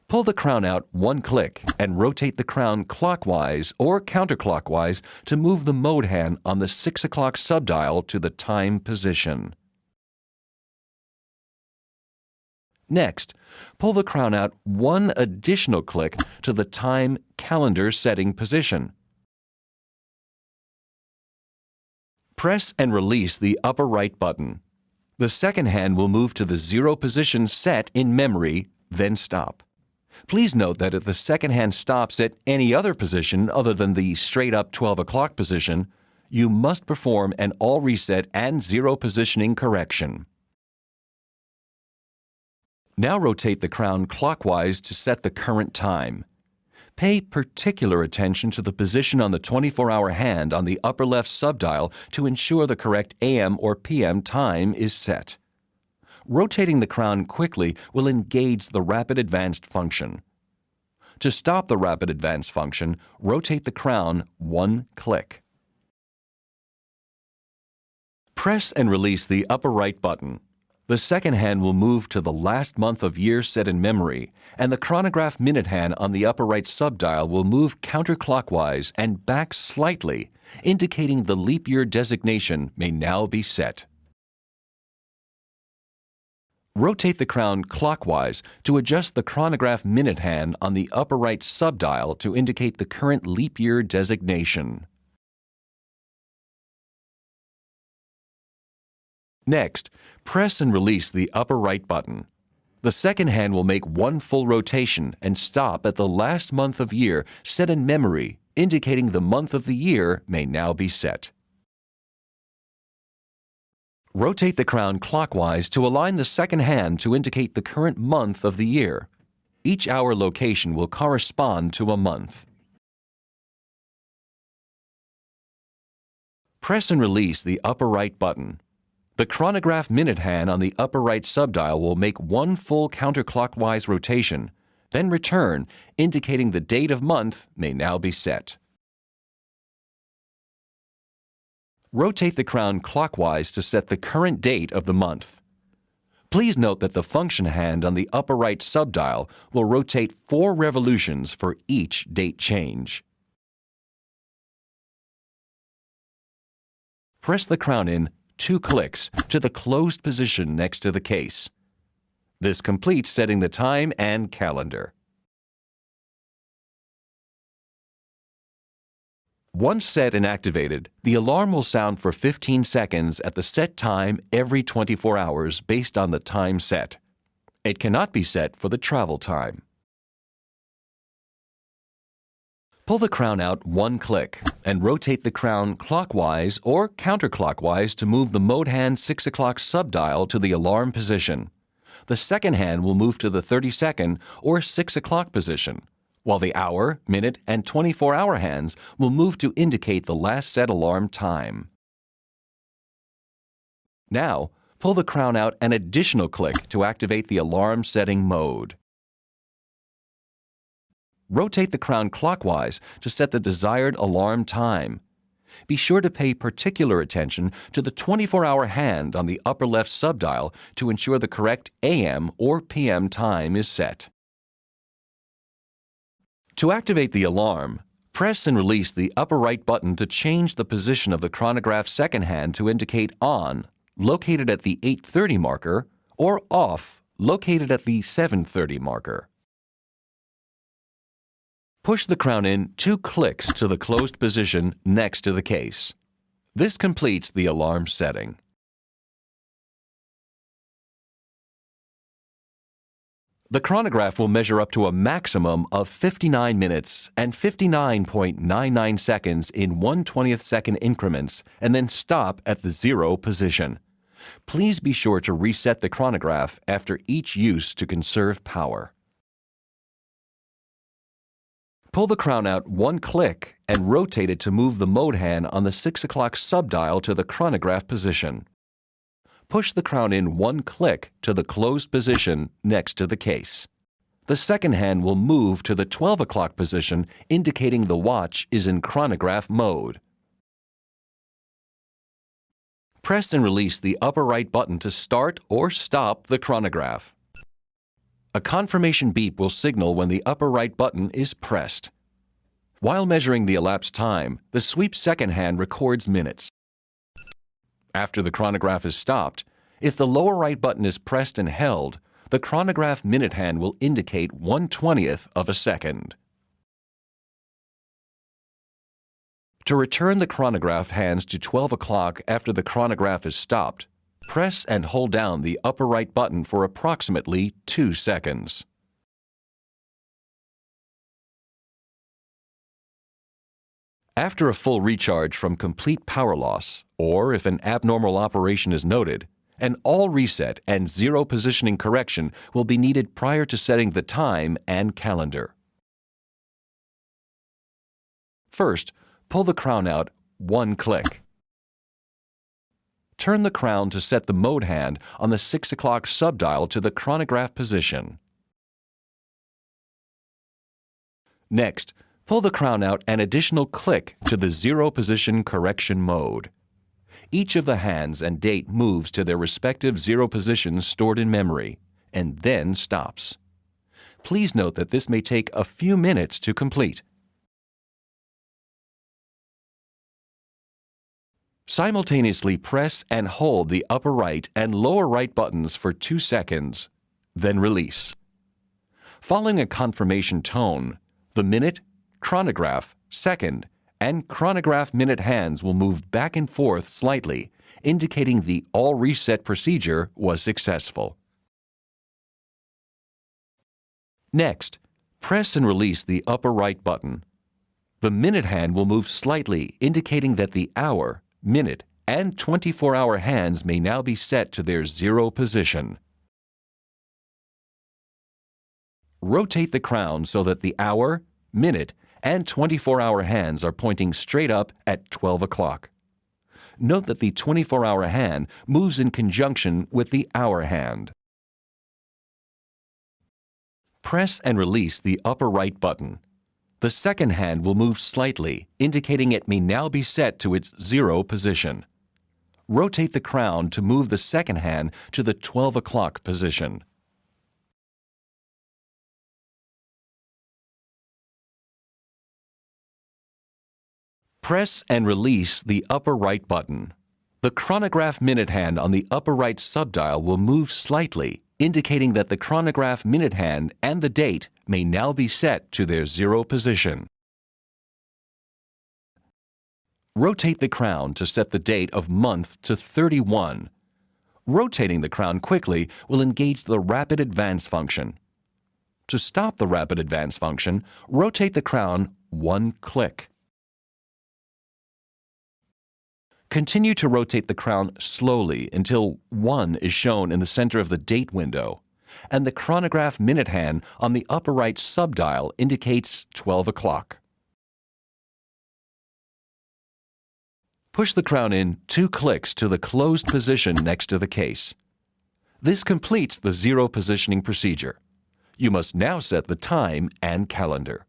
Pull the crown out one click and rotate the crown clockwise or counterclockwise to move the mode hand on the 6 o'clock subdial to the time position. Next, pull the crown out one additional click to the time calendar setting position. Press and release the upper right button. The second hand will move to the 0 position set in memory, then stop. Please note that if the second hand stops at any other position other than the straight-up 12 o'clock position, you must perform an all reset and 0 positioning correction. Now rotate the crown clockwise to set the current time. Pay particular attention to the position on the 24-hour hand on the upper left subdial to ensure the correct AM or PM time is set. Rotating the crown quickly will engage the Rapid Advanced function. To stop the Rapid Advanced function, rotate the crown one click. Press and release the upper right button. The second hand will move to the last month of year set in memory, and the chronograph minute hand on the upper right subdial will move counterclockwise and back slightly, indicating the leap year designation may now be set. Rotate the crown clockwise to adjust the chronograph minute hand on the upper right subdial to indicate the current leap year designation. Next, press and release the upper right button. The second hand will make one full rotation and stop at the last month of year set in memory, indicating the month of the year may now be set. Rotate the crown clockwise to align the second hand to indicate the current month of the year. Each hour location will correspond to a month. Press and release the upper right button. The chronograph minute hand on the upper right subdial will make one full counterclockwise rotation, then return, indicating the date of month may now be set. Rotate the crown clockwise to set the current date of the month. Please note that the function hand on the upper right subdial will rotate 4 revolutions for each date change. Press the crown in 2 clicks to the closed position next to the case. This completes setting the time and calendar. Once set and activated, the alarm will sound for 15 seconds at the set time every 24 hours based on the time set. It cannot be set for the travel time. Pull the crown out one click and rotate the crown clockwise or counterclockwise to move the mode hand 6 o'clock subdial to the alarm position. The second hand will move to the 30-second or 6 o'clock position, while the hour, minute, and 24-hour hands will move to indicate the last set alarm time. Now, pull the crown out an additional click to activate the alarm setting mode. Rotate the crown clockwise to set the desired alarm time. Be sure to pay particular attention to the 24-hour hand on the upper left subdial to ensure the correct AM or PM time is set. To activate the alarm, press and release the upper right button to change the position of the chronograph second hand to indicate on, located at the 8:30 marker, or off, located at the 7:30 marker. Push the crown in 2 clicks to the closed position next to the case. This completes the alarm setting. The chronograph will measure up to a maximum of 59 minutes and 59.99 seconds in 1/20th second increments and then stop at the 0 position. Please be sure to reset the chronograph after each use to conserve power. Pull the crown out one click and rotate it to move the mode hand on the 6 o'clock subdial to the chronograph position. Push the crown in one click to the closed position next to the case. The second hand will move to the 12 o'clock position, indicating the watch is in chronograph mode. Press and release the upper right button to start or stop the chronograph. A confirmation beep will signal when the upper right button is pressed. While measuring the elapsed time, the sweep second hand records minutes. After the chronograph is stopped, if the lower right button is pressed and held, the chronograph minute hand will indicate 1/20th of a second. To return the chronograph hands to 12 o'clock after the chronograph is stopped, press and hold down the upper right button for approximately 2 seconds. After a full recharge from complete power loss, or if an abnormal operation is noted, an all reset and zero positioning correction will be needed prior to setting the time and calendar. First, pull the crown out 1 click. Turn the crown to set the mode hand on the 6 o'clock subdial to the chronograph position. Next, pull the crown out an additional click to the zero position correction mode. Each of the hands and date moves to their respective zero positions stored in memory, and then stops. Please note that this may take a few minutes to complete. Simultaneously press and hold the upper right and lower right buttons for 2 seconds, then release. Following a confirmation tone, the minute, chronograph, second, and chronograph minute hands will move back and forth slightly, indicating the all reset procedure was successful. Next, press and release the upper right button. The minute hand will move slightly, indicating that the hour, minute, and 24-hour hands may now be set to their zero position. Rotate the crown so that the hour, minute, and 24-hour hands are pointing straight up at 12 o'clock. Note that the 24-hour hand moves in conjunction with the hour hand. Press and release the upper right button. The second hand will move slightly, indicating it may now be set to its zero position. Rotate the crown to move the second hand to the 12 o'clock position. Press and release the upper right button. The chronograph minute hand on the upper right subdial will move slightly, indicating that the chronograph minute hand and the date may now be set to their zero position. Rotate the crown to set the date of month to 31. Rotating the crown quickly will engage the rapid advance function. To stop the rapid advance function, rotate the crown 1 click. Continue to rotate the crown slowly until 1 is shown in the center of the date window, and the chronograph minute hand on the upper right subdial indicates 12 o'clock. Push the crown in 2 clicks to the closed position next to the case. This completes the zero positioning procedure. You must now set the time and calendar.